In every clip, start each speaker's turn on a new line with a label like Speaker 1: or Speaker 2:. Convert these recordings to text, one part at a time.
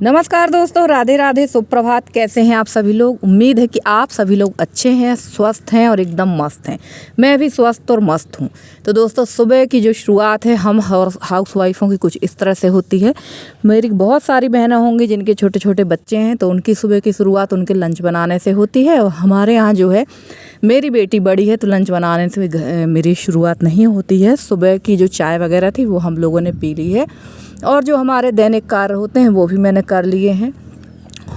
Speaker 1: नमस्कार दोस्तों, राधे राधे, सुप्रभात। कैसे हैं आप सभी लोग? उम्मीद है कि आप सभी लोग अच्छे हैं, स्वस्थ हैं और एकदम मस्त हैं। मैं भी स्वस्थ और मस्त हूं। तो दोस्तों, सुबह की जो शुरुआत है हम हाउस वाइफों की कुछ इस तरह से होती है। मेरी बहुत सारी बहनें होंगी जिनके छोटे छोटे बच्चे हैं, तो उनकी सुबह की शुरुआत उनके लंच बनाने से होती है। और हमारे यहाँ जो है, मेरी बेटी बड़ी है तो लंच बनाने से मेरी शुरुआत नहीं होती है। सुबह की जो चाय वगैरह थी वो हम लोगों ने पी ली है, और जो हमारे दैनिक कार्य होते हैं वो भी मैंने कर लिए हैं।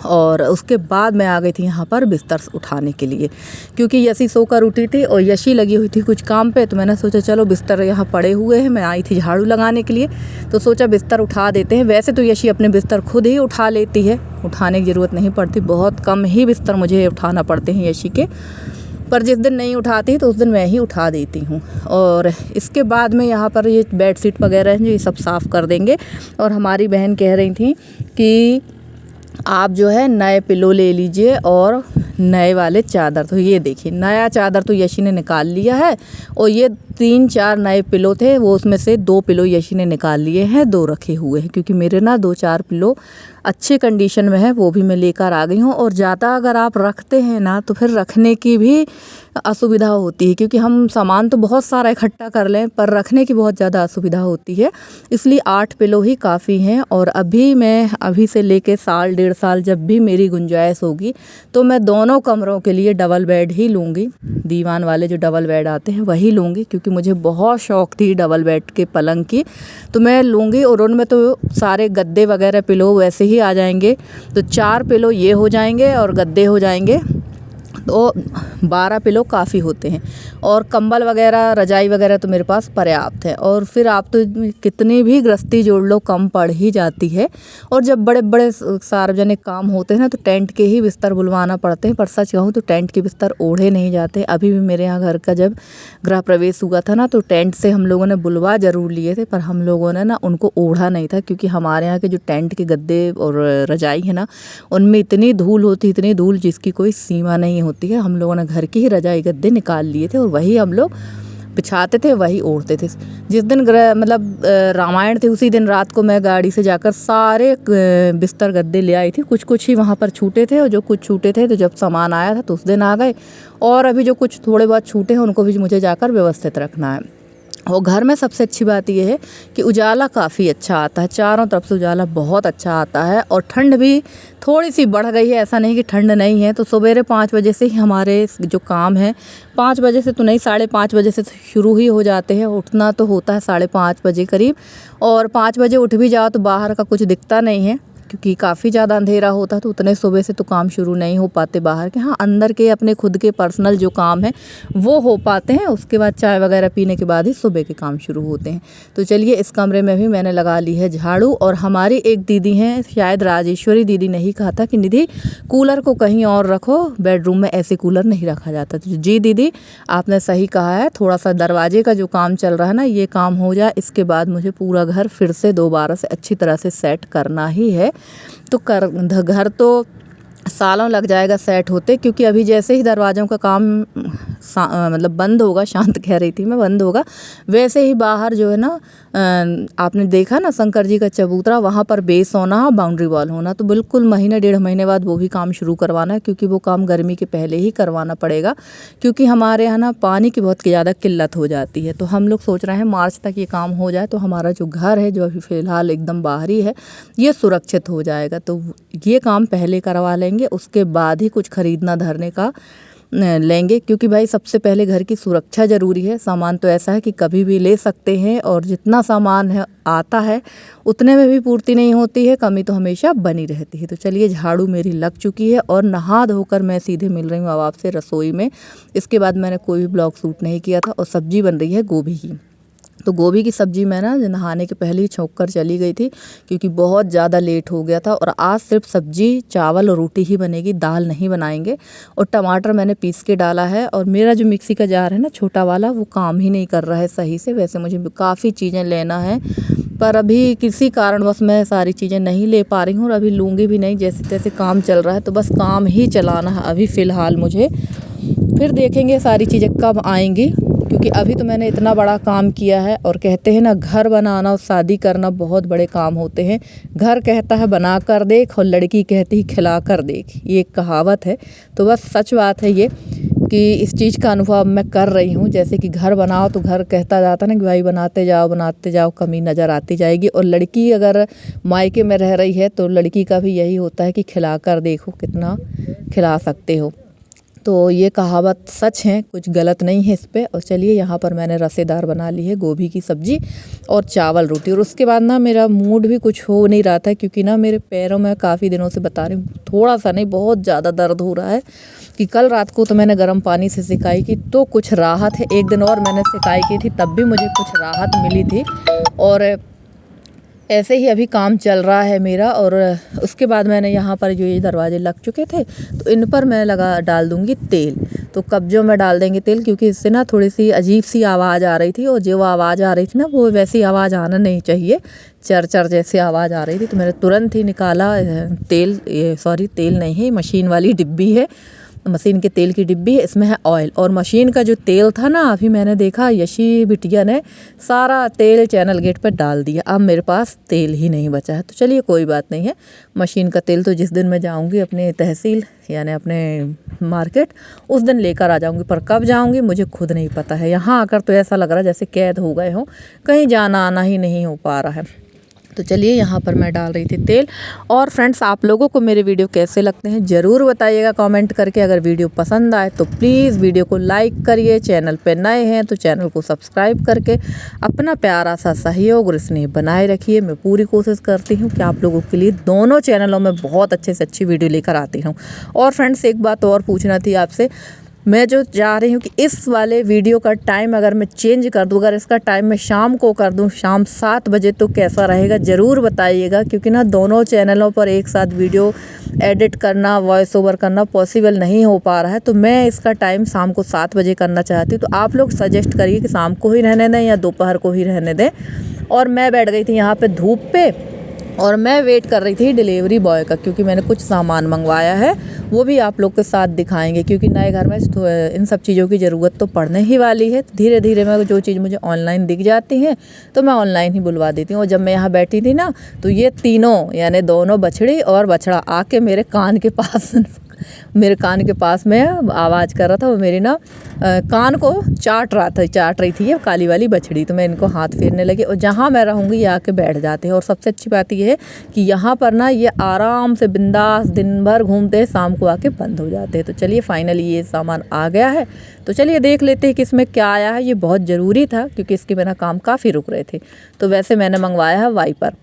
Speaker 1: और उसके बाद मैं आ गई थी यहाँ पर बिस्तर उठाने के लिए, क्योंकि यशी सोकर उठी थी और यशी लगी हुई थी कुछ काम पे। तो मैंने सोचा चलो बिस्तर यहाँ पड़े हुए हैं, मैं आई थी झाड़ू लगाने के लिए, तो सोचा बिस्तर उठा देते हैं। वैसे तो यशी अपने बिस्तर खुद ही उठा लेती है, उठाने की ज़रूरत नहीं पड़ती। बहुत कम ही बिस्तर मुझे उठाना पड़ते हैं यशी के, पर जिस दिन नहीं उठाती तो उस दिन मैं ही उठा देती हूँ। और इसके बाद में यहाँ पर ये बेडशीट वगैरह हैं जो ये सब साफ़ कर देंगे। और हमारी बहन कह रही थी कि आप जो है नए पिलो ले लीजिए और नए वाले चादर। तो ये देखिए, नया चादर तो यशी ने निकाल लिया है, और ये 3-4 नए पिलो थे, वो उसमें से 2 पिलो यशी ने निकाल लिए हैं, 2 रखे हुए हैं। क्योंकि मेरे ना 2-4 पिलो अच्छे कंडीशन में है, वो भी मैं लेकर आ गई हूँ। और ज़्यादा अगर आप रखते हैं ना तो फिर रखने की भी असुविधा होती है, क्योंकि हम सामान तो बहुत सारा इकट्ठा कर लें पर रखने की बहुत ज़्यादा असुविधा होती है। इसलिए 8 पिलो ही काफ़ी हैं। और अभी से लेके साल 1.5 साल जब भी मेरी गुंजाइश होगी तो मैं दोनों कमरों के लिए डबल बेड ही लूँगी। दीवान वाले जो डबल बेड आते हैं वही लूँगी, क्योंकि मुझे बहुत शौक़ थी डबल बेड के पलंग की, तो मैं लूँगी। और उनमें तो सारे गद्दे वगैरह पिलो वैसे ही आ जाएंगे, तो 4 पिलो ये हो जाएंगे और गद्दे हो जाएंगे, तो 12 पिलो काफ़ी होते हैं। और कंबल वगैरह, रजाई वगैरह तो मेरे पास पर्याप्त है। और फिर आप तो कितनी भी गृहस्थी जोड़ लो, कम पड़ ही जाती है। और जब बड़े बड़े सार्वजनिक काम होते हैं ना, तो टेंट के ही बिस्तर बुलवाना पड़ते हैं। पर सच कहूँ तो टेंट के बिस्तर ओढ़े नहीं जाते। अभी भी मेरे यहाँ घर का जब गृह प्रवेश हुआ था ना, तो टेंट से हम लोगों ने बुलवा ज़रूर लिए थे, पर हम लोगों ने ना उनको ओढ़ा नहीं था। क्योंकि हमारे यहाँ के जो टेंट के गद्दे और रजाई है ना, उनमें इतनी धूल होती, इतनी धूल जिसकी कोई सीमा नहीं होती है। हम लोगों ने घर की ही रजाई गद्दे निकाल लिए थे और वही हम लोग बिछाते थे, वही ओढ़ते थे। जिस दिन रामायण थे उसी दिन रात को मैं गाड़ी से जाकर सारे बिस्तर गद्दे ले आई थी। कुछ कुछ ही वहाँ पर छूटे थे, और जो कुछ छूटे थे तो जब सामान आया था तो उस दिन आ गए। और अभी जो कुछ थोड़े बहुत छूटे हैं उनको भी मुझे जाकर व्यवस्थित रखना है। और घर में सबसे अच्छी बात यह है कि उजाला काफ़ी अच्छा आता है, चारों तरफ से उजाला बहुत अच्छा आता है। और ठंड भी थोड़ी सी बढ़ गई है, ऐसा नहीं कि ठंड नहीं है। तो सवेरे 5 बजे से ही हमारे जो काम है, 5 बजे से तो नहीं, 5:30 बजे से शुरू ही हो जाते हैं। उठना तो होता है 5:30 बजे करीब, और 5 बजे उठ भी जाओ तो बाहर का कुछ दिखता नहीं है, क्योंकि काफ़ी ज़्यादा अंधेरा होता है। तो उतने सुबह से तो काम शुरू नहीं हो पाते बाहर के। हाँ, अंदर के अपने खुद के पर्सनल जो काम है वो हो पाते हैं। उसके बाद चाय वगैरह पीने के बाद ही सुबह के काम शुरू होते हैं। तो चलिए, इस कमरे में भी मैंने लगा ली है झाड़ू। और हमारी एक दीदी हैं, शायद राजेश्वरी दीदी ने ही कहा था कि निधि कूलर को कहीं और रखो, बेडरूम में ऐसे कूलर नहीं रखा जाता। तो जी दीदी, आपने सही कहा है। थोड़ा सा दरवाजे का जो काम चल रहा है ना, ये काम हो जाए, इसके बाद मुझे पूरा घर फिर से दोबारा से अच्छी तरह से सेट करना ही है। तो घर तो सालों लग जाएगा सेट होते, क्योंकि अभी जैसे ही दरवाज़ों का काम मतलब बंद होगा, शांत कह रही थी मैं, बंद होगा, वैसे ही बाहर जो है ना, आपने देखा ना शंकर जी का चबूतरा, वहाँ पर बेस होना, बाउंड्री वॉल होना। तो बिल्कुल महीने 1.5 महीने बाद वो भी काम शुरू करवाना है, क्योंकि वो काम गर्मी के पहले ही करवाना पड़ेगा। क्योंकि हमारे यहाँ ना पानी की बहुत ज़्यादा किल्लत हो जाती है। तो हम लोग सोच रहे हैं मार्च तक ये काम हो जाए, तो हमारा जो घर है जो अभी फ़िलहाल एकदम बाहरी है, ये सुरक्षित हो जाएगा। तो ये काम पहले करवा लेंगे, उसके बाद ही कुछ खरीदना धरने का लेंगे। क्योंकि भाई सबसे पहले घर की सुरक्षा ज़रूरी है। सामान तो ऐसा है कि कभी भी ले सकते हैं, और जितना सामान है आता है उतने में भी पूर्ति नहीं होती है, कमी तो हमेशा बनी रहती है। तो चलिए, झाड़ू मेरी लग चुकी है और नहा धोकर मैं सीधे मिल रही हूँ अब आपसे रसोई में। इसके बाद मैंने कोई भी ब्लॉग शूट नहीं किया था, और सब्ज़ी बन रही है गोभी की। तो गोभी की सब्ज़ी मैं ना नहाने के पहले ही छौंक कर चली गई थी, क्योंकि बहुत ज़्यादा लेट हो गया था। और आज सिर्फ सब्ज़ी, चावल और रोटी ही बनेगी, दाल नहीं बनाएंगे। और टमाटर मैंने पीस के डाला है। और मेरा जो मिक्सी का जार है ना, छोटा वाला, वो काम ही नहीं कर रहा है सही से। वैसे मुझे काफ़ी चीज़ें लेना है, पर अभी किसी कारणवश मैं सारी चीज़ें नहीं ले पा रही हूँ, और अभी लूँगी भी नहीं। जैसे तैसे काम चल रहा है, तो बस काम ही चलाना है अभी फ़िलहाल मुझे। फिर देखेंगे सारी चीज़ें कब आएंगी। क्योंकि अभी तो मैंने इतना बड़ा काम किया है। और कहते हैं ना, घर बनाना और शादी करना बहुत बड़े काम होते हैं। घर कहता है बना कर देख और लड़की कहती है खिला कर देख, ये एक कहावत है। तो बस सच बात है ये कि इस चीज़ का अनुभव मैं कर रही हूँ। जैसे कि घर बनाओ तो घर कहता जाता ना कि भाई बनाते जाओ, कमी नज़र आती जाएगी। और लड़की अगर मायके में रह रही है तो लड़की का भी यही होता है कि खिला कर देखो कितना खिला सकते हो। तो ये कहावत सच है, कुछ गलत नहीं है इस पे। और चलिए, यहाँ पर मैंने रसेदार बना ली है गोभी की सब्ज़ी और चावल रोटी। और उसके बाद ना मेरा मूड भी कुछ हो नहीं रहा था, क्योंकि ना मेरे पैरों में काफ़ी दिनों से बता रही हूँ, थोड़ा सा नहीं बहुत ज़्यादा दर्द हो रहा है। कि कल रात को तो मैंने गर्म पानी से सिकाई की तो कुछ राहत है। एक दिन और मैंने सिकाई की थी तब भी मुझे कुछ राहत मिली थी। और ऐसे ही अभी काम चल रहा है मेरा। और उसके बाद मैंने यहाँ पर जो ये दरवाजे लग चुके थे तो इन पर मैं डाल दूँगी तेल। तो कब्जों में डाल देंगे तेल, क्योंकि इससे ना थोड़ी सी अजीब सी आवाज़ आ रही थी। और जो आवाज़ आ रही थी ना, वो वैसी आवाज़ आना नहीं चाहिए, चर चर जैसी आवाज़ आ रही थी। तो मैंने तुरंत ही निकाला तेल, तेल नहीं है, मशीन वाली डिब्बी है, मशीन के तेल की डिब्बी है, इसमें है ऑयल। और मशीन का जो तेल था ना, अभी मैंने देखा यशी बिटिया ने सारा तेल चैनल गेट पर डाल दिया। अब मेरे पास तेल ही नहीं बचा है। तो चलिए कोई बात नहीं है, मशीन का तेल तो जिस दिन मैं जाऊंगी अपने तहसील यानी अपने मार्केट, उस दिन लेकर आ जाऊंगी। पर कब जाऊंगी मुझे खुद नहीं पता है। यहाँ आकर तो ऐसा लग रहा है जैसे कैद हो गए हों, कहीं जाना आना ही नहीं हो पा रहा है। तो चलिए, यहाँ पर मैं डाल रही थी तेल। और फ्रेंड्स, आप लोगों को मेरे वीडियो कैसे लगते हैं ज़रूर बताइएगा कमेंट करके। अगर वीडियो पसंद आए तो प्लीज़ वीडियो को लाइक करिए। चैनल पे नए हैं तो चैनल को सब्सक्राइब करके अपना प्यारा सा सहयोग और स्नेह बनाए रखिए। मैं पूरी कोशिश करती हूँ कि आप लोगों के लिए दोनों चैनलों में बहुत अच्छे से अच्छी वीडियो लेकर आती हूँ। और फ्रेंड्स, एक बात और पूछना थी आपसे, मैं जो चाह रही हूँ कि इस वाले वीडियो का टाइम अगर मैं चेंज कर दूँ, अगर इसका टाइम मैं शाम को कर दूँ, शाम 7 बजे, तो कैसा रहेगा ज़रूर बताइएगा। क्योंकि ना दोनों चैनलों पर एक साथ वीडियो एडिट करना, वॉइस ओवर करना पॉसिबल नहीं हो पा रहा है। तो मैं इसका टाइम शाम को 7 बजे करना चाहती हूँ। तो आप लोग सजेस्ट करिए कि शाम को ही रहने दें या दोपहर को ही रहने दें। और मैं बैठ गई थी यहाँ पर धूप पे और मैं वेट कर रही थी डिलीवरी बॉय का, क्योंकि मैंने कुछ सामान मंगवाया है, वो भी आप लोग के साथ दिखाएंगे। क्योंकि नए घर में तो इन सब चीज़ों की ज़रूरत तो पड़ने ही वाली है। धीरे धीरे मैं जो चीज़ मुझे ऑनलाइन दिख जाती है तो मैं ऑनलाइन ही बुलवा देती हूँ। और जब मैं यहाँ बैठी थी ना, तो ये तीनों यानी दोनों बछड़ी और बछड़ा आके मेरे कान के पास में आवाज़ कर रहा था। वो मेरी ना कान को चाट रही थी ये काली वाली बछड़ी। तो मैं इनको हाथ फेरने लगी और जहाँ मैं रहूँगी ये आके बैठ जाते हैं। और सबसे अच्छी बात ये है कि यहाँ पर ना ये आराम से बिंदास दिन भर घूमते हैं, शाम को आके बंद हो जाते हैं। तो चलिए, फाइनली ये सामान आ गया है। तो चलिए देख लेते हैं कि इसमें क्या आया है। ये बहुत ज़रूरी था क्योंकि इसके बिना काम काफ़ी रुक रहे थे। तो वैसे मैंने मंगवाया है वाइपर।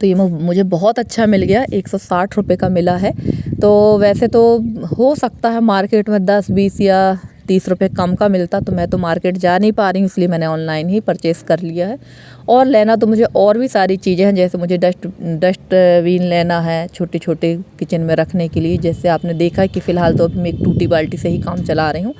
Speaker 1: तो ये मुझे बहुत अच्छा मिल गया, 160 रुपये का मिला है। तो वैसे तो हो सकता है मार्केट में 10, 20 या 30 रुपये कम का मिलता। तो मैं तो मार्केट जा नहीं पा रही हूँ, इसलिए मैंने ऑनलाइन ही परचेज़ कर लिया है। और लेना तो मुझे और भी सारी चीज़ें हैं, जैसे मुझे डस्टबिन लेना है छोटे छोटे किचन में रखने के लिए। जैसे आपने देखा है कि फ़िलहाल तो अभी मैं एक टूटी बाल्टी से ही काम चला रही हूँ।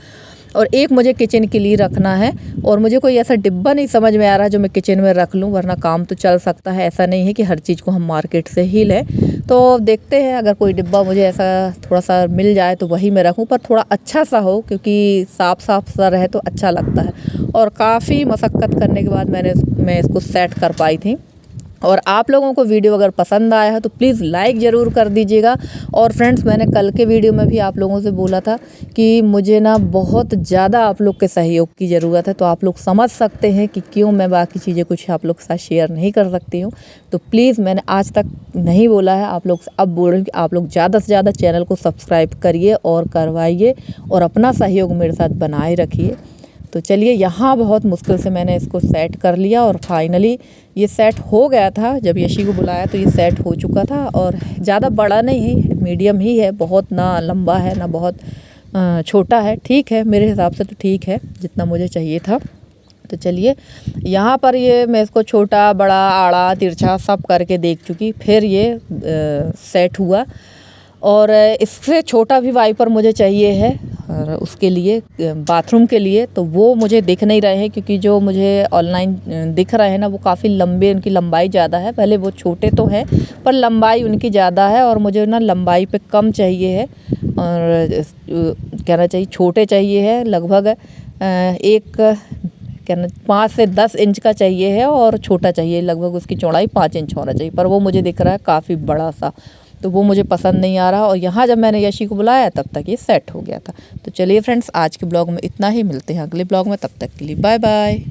Speaker 1: और एक मुझे किचन के लिए रखना है। और मुझे कोई ऐसा डिब्बा नहीं समझ में आ रहा जो मैं किचन में रख लूँ, वरना काम तो चल सकता है। ऐसा नहीं है कि हर चीज़ को हम मार्केट से ही लें। तो देखते हैं, अगर कोई डिब्बा मुझे ऐसा थोड़ा सा मिल जाए तो वही मैं रखूँ, पर थोड़ा अच्छा सा हो, क्योंकि साफ़ सा रहे तो अच्छा लगता है। और काफ़ी मशक्क़त करने के बाद मैं इसको सेट कर पाई थी। और आप लोगों को वीडियो अगर पसंद आया है तो प्लीज़ लाइक ज़रूर कर दीजिएगा। और फ्रेंड्स, मैंने कल के वीडियो में भी आप लोगों से बोला था कि मुझे ना बहुत ज़्यादा आप लोग के सहयोग की ज़रूरत है। तो आप लोग समझ सकते हैं कि क्यों मैं बाकी चीज़ें कुछ आप लोग के साथ शेयर नहीं कर सकती हूँ। तो प्लीज़, मैंने आज तक नहीं बोला है, आप लोग से अब बोल रही हूँ कि आप लोग ज़्यादा से ज़्यादा चैनल को सब्सक्राइब करिए और करवाइए और अपना सहयोग मेरे साथ बनाए रखिए। तो चलिए, यहाँ बहुत मुश्किल से मैंने इसको सेट कर लिया और फाइनली ये सेट हो गया था। जब यशी को बुलाया तो ये सेट हो चुका था। और ज़्यादा बड़ा नहीं है, मीडियम ही है, बहुत ना लंबा है ना बहुत छोटा है। ठीक है, मेरे हिसाब से तो ठीक है, जितना मुझे चाहिए था। तो चलिए, यहाँ पर ये मैं इसको छोटा बड़ा आड़ा तिरछा सब करके देख चुकी, फिर ये सेट हुआ। और इससे छोटा भी वाइपर मुझे चाहिए है और उसके लिए बाथरूम के लिए, तो वो मुझे दिख नहीं रहे हैं, क्योंकि जो मुझे ऑनलाइन दिख रहे हैं ना वो काफ़ी लंबे, उनकी लंबाई ज़्यादा है। पहले वो छोटे तो हैं पर लंबाई उनकी ज़्यादा है और मुझे ना लंबाई पे कम चाहिए है। और कहना चाहिए छोटे चाहिए है, लगभग एक क्या 5 से 10 इंच का चाहिए है और छोटा चाहिए, लगभग उसकी चौड़ाई 5 इंच होना चाहिए, पर वो मुझे दिख रहा है काफ़ी बड़ा सा, तो वो मुझे पसंद नहीं आ रहा। और यहाँ जब मैंने यशी को बुलाया तब तक ये सेट हो गया था। तो चलिए फ्रेंड्स, आज के ब्लॉग में इतना ही, मिलते हैं अगले ब्लॉग में, तब तक के लिए बाय बाय।